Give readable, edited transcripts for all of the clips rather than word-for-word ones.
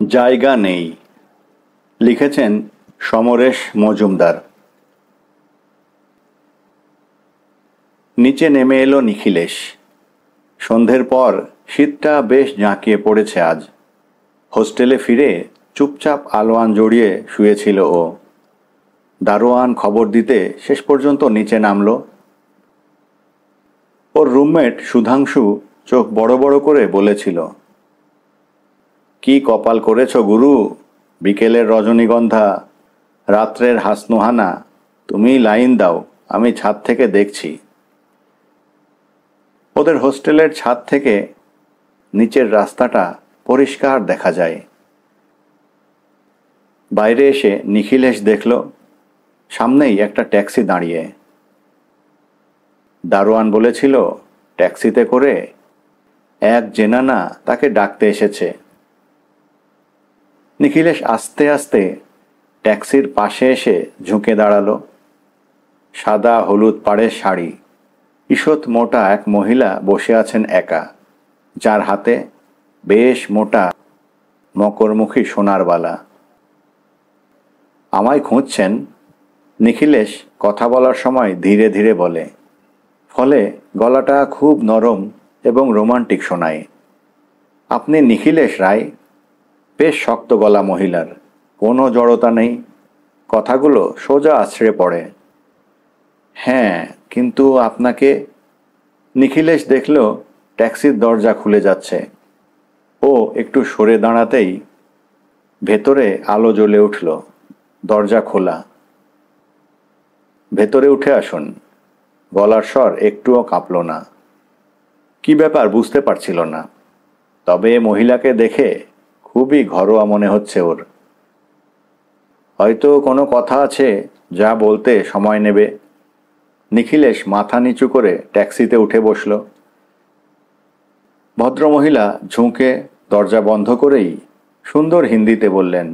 জায়গা নেই। লিখেছেন সমরেশ মজুমদার। নিচে নেমে এলো নিখিলেশ। সন্ধ্যের পর শীতটা বেশ জাঁকিয়ে পড়েছে আজ। হোস্টেলে ফিরে চুপচাপ আলোয়ান জড়িয়ে শুয়েছিল ও। দারোয়ান খবর দিতে শেষ পর্যন্ত নিচে নামল। ওর রুমমেট সুধাংশু চোখ বড় বড় করে বলেছিল, কি কপাল করেছ গুরু, বিকেলের রজনীগন্ধা, রাত্রের হাসনুহানা, তুমি লাইন দাও, আমি ছাদ থেকে দেখছি। ওদের হোস্টেলের ছাদ থেকে নিচের রাস্তাটা পরিষ্কার দেখা যায়। বাইরে এসে নিখিলেশ দেখল সামনেই একটা ট্যাক্সি দাঁড়িয়ে। দারোয়ান বলেছিল ট্যাক্সিতে করে এক জেনানা তাকে ডাকতে এসেছে। নিখিলেশ আস্তে আস্তে ট্যাক্সির পাশে এসে ঝুঁকে দাঁড়ালো। সাদা হলুদ পাড়ের শাড়ি, ঈষৎ মোটা এক মহিলা বসে আছেন একা, যার হাতে বেশ মোটা মকরমুখী সোনার বালা। আমায় খুঁজছেন? নিখিলেশ কথা বলার সময় ধীরে ধীরে বলে, ফলে গলাটা খুব নরম এবং রোমান্টিক শোনায়। আপনি নিখিলেশ রায়? বেশ শক্ত গলা মহিলার, কোনো জড়তা নেই, কথাগুলো সোজা আছড়ে পড়ে। হ্যাঁ, কিন্তু আপনাকে। নিখিলেশ দেখল ট্যাক্সির দরজা খুলে যাচ্ছে। ও একটু সরে দাঁড়াতেই ভেতরে আলো জ্বলে উঠল। দরজা খোলা। ভেতরে উঠে আসুন। গলার স্বর একটুও কাঁপল না। কি ব্যাপার বুঝতে পারছিল না, তবে মহিলাকে দেখে খুবই ঘরোয়া মনে হচ্ছে ওর। হয়তো কোনো কথা আছে যা বলতে সময় নেবে। নিখিলেশ মাথা নিচু করে ট্যাক্সিতে উঠে বসল। ভদ্রমহিলা ঝুঁকে দরজা বন্ধ করেই সুন্দর হিন্দিতে বললেন,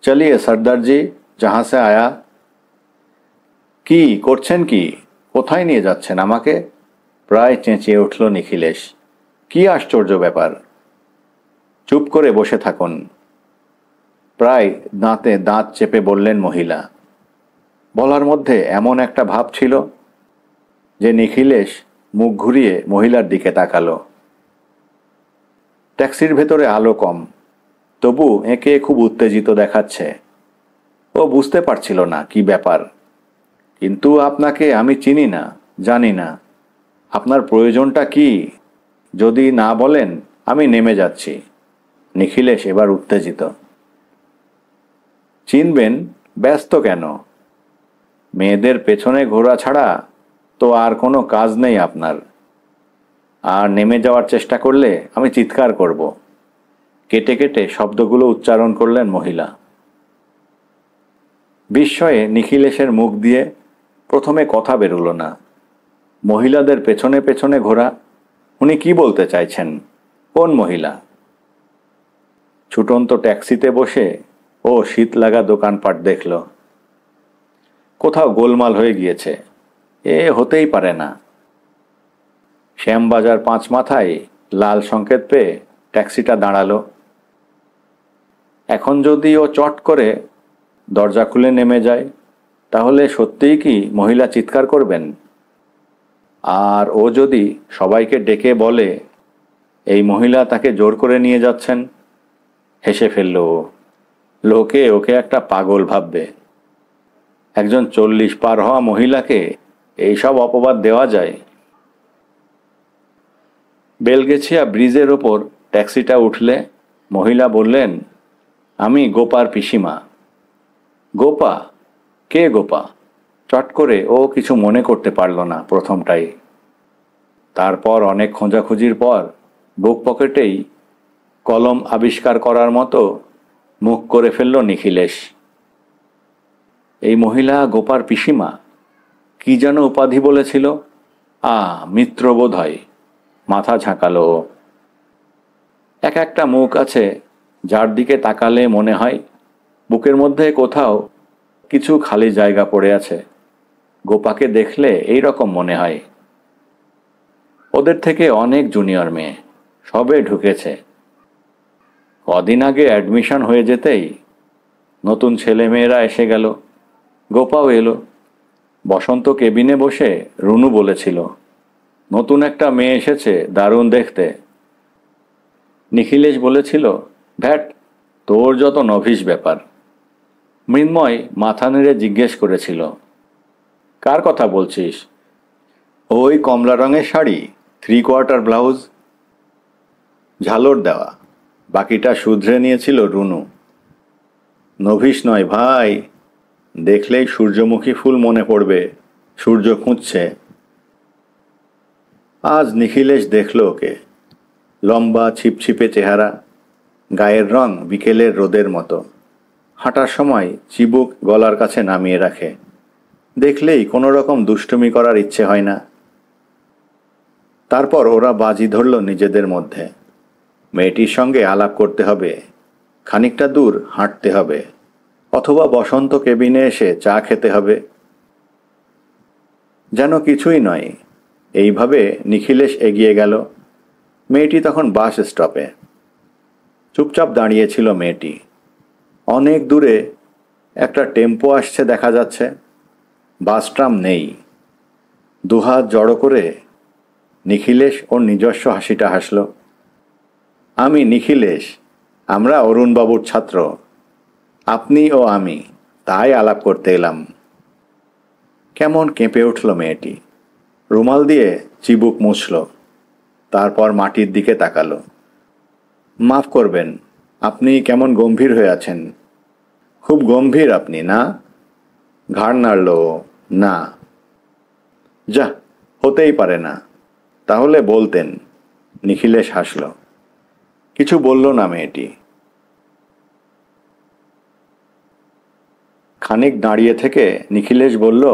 চলিয়ে সর্দারজি, যাহা সে আয়া। কি করছেন কি? কোথায় নিয়ে যাচ্ছেন আমাকে? প্রায় চেঁচিয়ে উঠল নিখিলেশ। কি আশ্চর্য ব্যাপার! চুপ করে বসে থাকুন, প্রায় দাঁতে দাঁত চেপে বললেন মহিলা। বলার মধ্যে এমন একটা ভাব ছিল যে নিখিলেশ মুখ ঘুরিয়ে মহিলার দিকে তাকালো। ট্যাক্সির ভেতরে আলো কম, তবু একে খুব উত্তেজিত দেখাচ্ছে। ও বুঝতে পারছিল না কি ব্যাপার। কিন্তু আপনাকে আমি চিনি না, জানি না। আপনার প্রয়োজনটা কি? যদি না বলেন আমি নেমে যাচ্ছি। নিখিলেশ এবার উত্তেজিত। চিনবেন? ব্যস্ত কেন? মেয়েদের পেছনে ঘোরা ছাড়া তো আর কোনো কাজ নেই আপনার। আর নেমে যাওয়ার চেষ্টা করলে আমি চিৎকার করব। কেটে কেটে শব্দগুলো উচ্চারণ করলেন মহিলা। বিস্ময়ে নিখিলেশের মুখ দিয়ে প্রথমে কথা বেরোল না। মহিলাদের পেছনে পেছনে ঘোরা, উনি কি বলতে চাইছেন? কোন মহিলা? ছুটন্ত ট্যাক্সিতে বসে ও শীত লাগা দোকানপাট দেখল। কোথাও গোলমাল হয়ে গিয়েছে, এ হতেই পারে না। শ্যামবাজার ৫ মাথায় লাল সংকেত পেয়ে ট্যাক্সিটা দাঁড়ালো। এখন যদি ও চট করে দরজা খুলে নেমে যায়, তাহলে সত্যিই কি মহিলা চিৎকার করবেন? আর ও যদি সবাইকে ডেকে বলে এই মহিলা তাকে জোর করে নিয়ে যাচ্ছেন? হেসে ফেলল ও। লোকে ওকে একটা পাগল ভাববে। একজন ৪০ পার হওয়া মহিলাকে এইসব অপবাদ দেওয়া যায়? বেলগেছিয়া ব্রিজের ওপর ট্যাক্সিটা উঠলে মহিলা বললেন, আমি গোপার পিসিমা। গোপা? কে গোপা? চট করে ও কিছু মনে করতে পারল না প্রথমটাই। তারপর অনেক খোঁজাখুঁজির পর বুক পকেটেই কলম আবিষ্কার করার মতো মুখ করে ফেলল নিখিলেশ। এই মহিলা গোপার পিসিমা? কি যেন উপাধি বলেছিল? মিত্র বোধ হয়। মাথা ঝাঁকালো ও। এক একটা মুখ আছে যার দিকে তাকালে মনে হয় বুকের মধ্যে কোথাও কিছু খালি জায়গা পড়ে আছে। গোপাকে দেখলে এই রকম মনে হয়। ওদের থেকে অনেক জুনিয়র মেয়ে, সবে ঢুকেছে। কদিন আগে অ্যাডমিশন হয়ে যেতেই নতুন ছেলেমেয়েরা এসে গেল, গোপাও এলো। বসন্ত কেবিনে বসে রুনু বলেছিল, নতুন একটা মেয়ে এসেছে, দারুণ দেখতে। নিখিলেশ বলেছিল, ভ্যাট, তোর যত নভিস ব্যাপার। মৃন্ময় মাথা নেড়ে জিজ্ঞেস করেছিল, কার কথা বলছিস? ওই কমলা রঙের শাড়ি, 3/4 ব্লাউজ, ঝালর দেওয়া। বাকিটা শুধরে নিয়েছিল রুনু। নভিস নয় ভাই, দেখলেই সূর্যমুখী ফুল মনে পড়বে, সূর্য খুঁজছে। আজ নিখিলেশ দেখল ওকে, লম্বা ছিপছিপে চেহারা, গায়ের রং বিকেলের রোদের মতো, হাঁটার সময় চিবুক গলার কাছে নামিয়ে রাখে। দেখলেই কোনো রকম দুষ্টুমি করার ইচ্ছে হয় না। তারপর ওরা বাজি ধরল নিজেদের মধ্যে, মেয়েটির সঙ্গে আলাপ করতে হবে, খানিকটা দূর হাঁটতে হবে, অথবা বসন্ত কেবিনে এসে চা খেতে হবে। যেন কিছুই নয়, এইভাবে নিখিলেশ এগিয়ে গেল। মেয়েটি তখন বাস স্টপে চুপচাপ দাঁড়িয়েছিল। মেয়েটি অনেক দূরে একটা টেম্পো আসছে দেখা যাচ্ছে, বাস ট্রাম নেই। দুহাত জড়ো করে নিখিলেশ ওর নিজস্ব হাসিটা হাসল। আমি নিখিলেশ, আমরা অরুণবাবুর ছাত্র, আপনি ও আমি, তাই আলাপ করতে এলাম। কেমন কেঁপে উঠল মেয়েটি, রুমাল দিয়ে চিবুক মুছল, তারপর মাটির দিকে তাকালো। মাফ করবেন, আপনি কেমন গম্ভীর হয়ে আছেন। খুব গম্ভীর আপনি, না? ঘাড় নাড়ল। না। যা, হতেই পারে না। তাহলে বলতেন। নিখিলেশ হাসল। কিছু বলল না মেয়েটি। খানিক দাঁড়িয়ে থেকে নিখিলেশ বলল,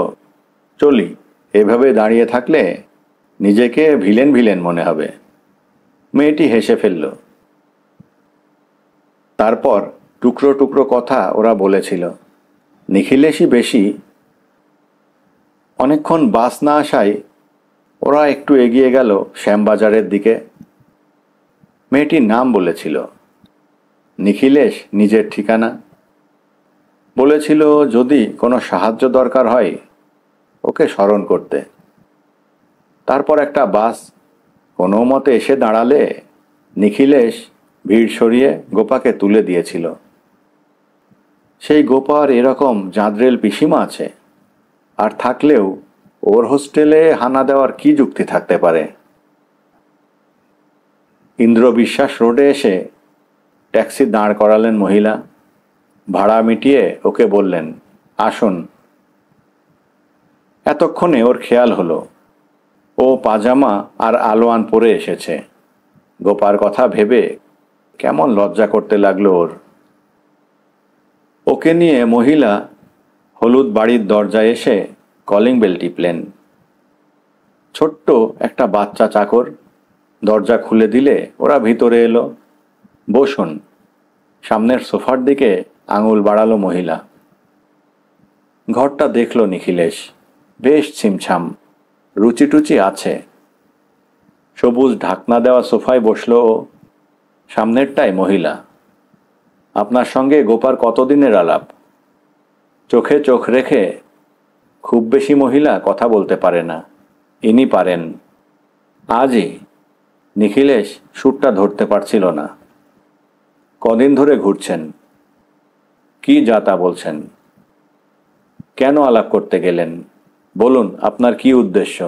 চলি, এভাবে দাঁড়িয়ে থাকলে নিজেকে ভিলেন ভিলেন মনে হবে। মেয়েটি হেসে ফেলল। তারপর টুকরো টুকরো কথা ওরা বলেছিল। নিখিলেশই বেশি। অনেকক্ষণ বাস না আসায় ওরা একটু এগিয়ে গেল শ্যামবাজারের দিকে। মেয়েটির নাম বলেছিল, নিখিলেশ নিজের ঠিকানা বলেছিল, যদি কোনো সাহায্য দরকার হয় ওকে স্মরণ করতে। তারপর একটা বাস কোনো মতে এসে দাঁড়ালে নিখিলেশ ভিড় সরিয়ে গোপাকে তুলে দিয়েছিল। সেই গোপার এরকম জাঁদরেল পিসিমা আছে, আর থাকলেও ওর হোস্টেলে হানা দেওয়ার কি যুক্তি থাকতে পারে? ইন্দ্র বিশ্বাস রোডে এসে ট্যাক্সি দাঁড় করালেন মহিলা। ভাড়া মিটিয়ে ওকে বললেন, আসুন। এতক্ষণে ওর খেয়াল হলো ও পাজামা আর আলোয়ান পরে এসেছে। গোপার কথা ভেবে কেমন লজ্জা করতে লাগলো ওর। ওকে নিয়ে মহিলা হলুদ বাড়ির দরজায় এসে কলিং বেল টিপলেন। ছোট্ট একটা বাচ্চা চাকর দরজা খুলে দিলে ওরা ভিতরে এলো। বসুন। সামনের সোফার দিকে আঙুল বাড়ালো মহিলা। ঘরটা দেখল নিখিলেশ, বেশ ছিমছাম, রুচি টুচি আছে। সবুজ ঢাকনা দেওয়া সোফায় বসলো ও। সামনেরটায় মহিলা। আপনার সঙ্গে গোপার কতদিনের আলাপ? চোখে চোখ রেখে, খুব বেশি মহিলা কথা বলতে পারে না, ইনি পারেন। আজই? নিখিলেশ সুরটা ধরতে পারছিল না। কদিন ধরে ঘুরছেন? কি যা তা বলছেন? কেন আলাপ করতে গেলেন? বলুন, আপনার কি উদ্দেশ্য?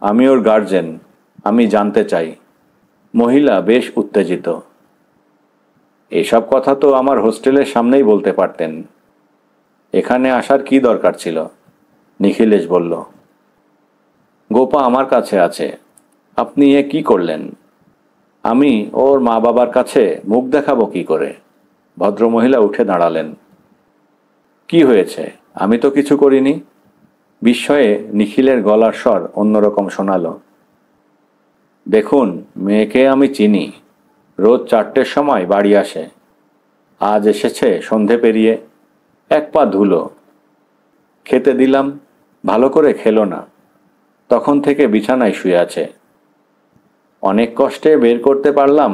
আমি ওর গার্জেন, আমি জানতে চাই। মহিলা বেশ উত্তেজিত। এসব কথা তো আমার হোস্টেলের সামনেই বলতে পারতেন। এখানে আসার কি দরকার ছিল? নিখিলেশ বলল। গোপা আমার কাছে আছে, আপনি এ কি করলেন? আমি ওর মা বাবার কাছে মুখ দেখাবো কি করে? ভদ্রমহিলা উঠে দাঁড়ালেন। কি হয়েছে? আমি তো কিছু করিনি। বিস্ময়ে নিখিলের গলার স্বর অন্যরকম শোনালো। দেখুন, মেয়েকে আমি চিনি, রোজ 4টের সময় বাড়ি আসে। আজ এসেছে সন্ধে পেরিয়ে, এক পা ধুলো। খেতে দিলাম, ভালো করে খেলো না, তখন থেকে বিছানায় শুয়ে আছে। অনেক কষ্টে বের করতে পারলাম,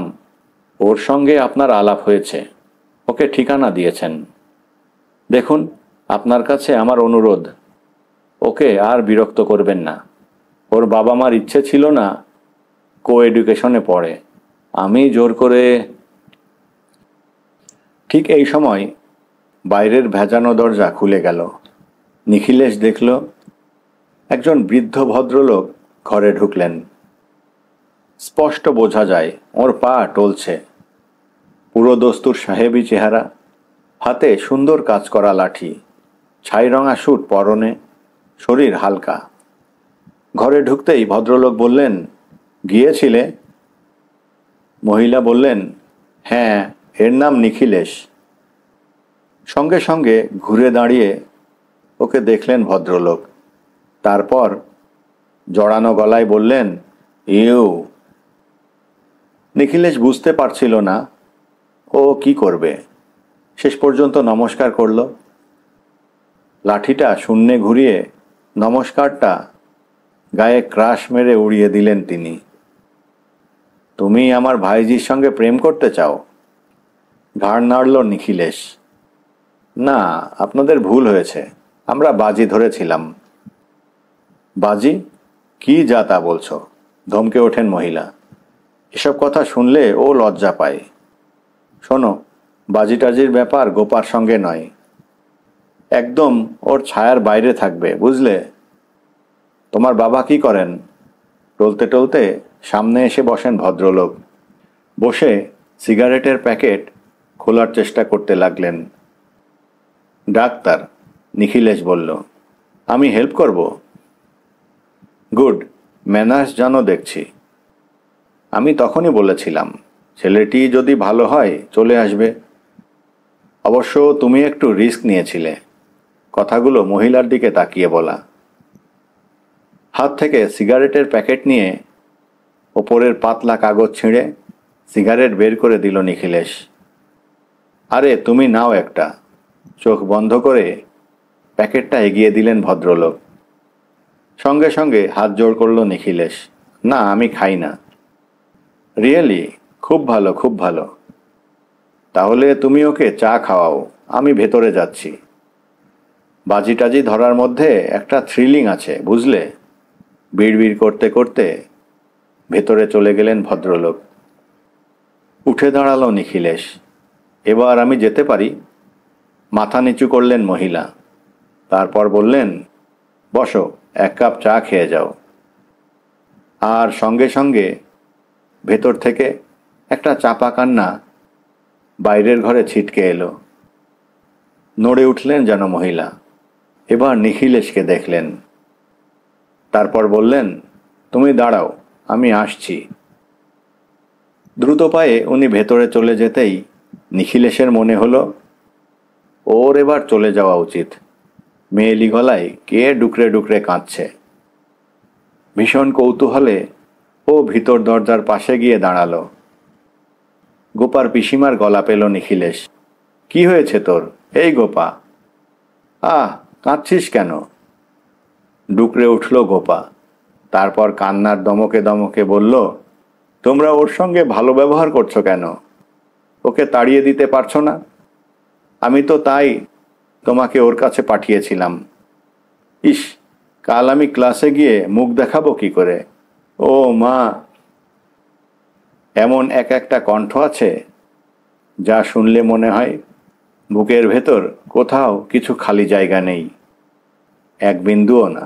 ওর সঙ্গে আপনার আলাপ হয়েছে, ওকে ঠিকানা দিয়েছেন। দেখুন, আপনার কাছে আমার অনুরোধ, ওকে আর বিরক্ত করবেন না। ওর বাবা মার ইচ্ছে ছিল না কো এডুকেশনে পড়ে, আমি জোর করে। ঠিক এই সময় বাইরের ভেজানো দরজা খুলে গেল। নিখিলেশ দেখল একজন বৃদ্ধ ভদ্রলোক ঘরে ঢুকলেন। স্পষ্ট বোঝা যায় ওর পা টলছে। পুরো দস্তুর সাহেবী চেহারা, হাতে সুন্দর কাজ করা লাঠি, ছাই রঙা স্যুট পরনে, শরীর হালকা। ঘরে ঢুকতেই ভদ্রলোক বললেন, গিয়েছিলে? মহিলা বললেন, হ্যাঁ, এর নাম নিখিলেশ। সঙ্গে সঙ্গে ঘুরে দাঁড়িয়ে ওকে দেখলেন ভদ্রলোক। তারপর জড়ানো গলায় বললেন, ইউ। নিখিলেশ বুঝতে পারছিল না ও কি করবে। শেষ পর্যন্ত নমস্কার করল। লাঠিটা শূন্যে ঘুরিয়ে নমস্কারটা গায়ে ক্রাশ মেরে উড়িয়ে দিলেন তিনি। তুমি আমার ভাইজির সঙ্গে প্রেম করতে চাও? ঘাড় নাড়ল নিখিলেশ। না, আপনাদের ভুল হয়েছে, আমরা বাজি ধরেছিলাম। বাজি? কি যা তা বলছো? ধমকে ওঠেন মহিলা। এসব কথা শুনলে ও লজ্জা পায়। শোনো, বাজি টাজির ব্যাপার গোপার সঙ্গে নয়, একদম ওর ছায়ার বাইরে থাকবে, বুঝলে? তোমার বাবা কি করেন? টলতে টলতে সামনে এসে বসেন ভদ্রলোক। বসে সিগারেটের প্যাকেট খোলার চেষ্টা করতে লাগলেন। ডাক্তার, নিখিলেশ বলল। আমি হেল্প করব? গুড, ম্যানার্স জানো দেখছি। আমি তখনই বলেছিলাম ছেলেটি যদি ভালো হয় চলে আসবে। অবশ্য তুমি একটু রিস্ক নিয়েছিলে। কথাগুলো মহিলার দিকে তাকিয়ে বলা। হাত থেকে সিগারেটের প্যাকেট নিয়ে ওপরের পাতলা কাগজ ছিঁড়ে সিগারেট বের করে দিল নিখিলেশ। আরে তুমি নাও একটা। চোখ বন্ধ করে প্যাকেটটা এগিয়ে দিলেন ভদ্রলোক। সঙ্গে সঙ্গে হাত জোড় করল নিখিলেশ। না, আমি খাই না। রিয়েলি? খুব ভালো, খুব ভালো। তাহলে তুমি ওকে চা খাওয়াও, আমি ভেতরে যাচ্ছি। বাজি টাজি ধরার মধ্যে একটা থ্রিলিং আছে, বুঝলে? বিড়বিড় করতে করতে ভেতরে চলে গেলেন ভদ্রলোক। উঠে দাঁড়ালো নিখিলেশ। এবার আমি যেতে পারি? মাথা নিচু করলেন মহিলা। তারপর বললেন, বসো, এক কাপ চা খেয়ে যাও। আর সঙ্গে সঙ্গে ভেতর থেকে একটা চাপা কান্না বাইরের ঘরে ছিটকে এলো। নড়ে উঠলেন যেন মহিলা। এবার নিখিলেশকে দেখলেন। তারপর বললেন, তুমি দাঁড়াও, আমি আসছি। দ্রুত পায়ে উনি ভেতরে চলে যেতেই নিখিলেশের মনে হলো ওর এবার চলে যাওয়া উচিত। মেয়েলি গলায় কে ডুকরে ডুকরে কাঁদছে। ভীষণ কৌতূহলে ও ভিতর দরজার পাশে গিয়ে দাঁড়ালো। গোপার পিসিমার গলা পেল নিখিলেশ। কি হয়েছে তোর? এই গোপা, আহ, কাঁদছিস কেন? ডুকরে উঠল গোপা। তারপর কান্নার দমকে দমকে বলল, তোমরা ওর সঙ্গে ভালো ব্যবহার করছো কেন? ওকে তাড়িয়ে দিতে পারছো না? আমি তো তাই তোমাকে ওর কাছে পাঠিয়েছিলাম। ইস, কাল আমি ক্লাসে গিয়ে মুখ দেখাবো কি করে? ও মা! এমন এক একটা কণ্ঠ আছে যা শুনলে মনে হয় বুকের ভেতর কোথাও কিছু খালি জায়গা নেই, এক বিন্দুও না।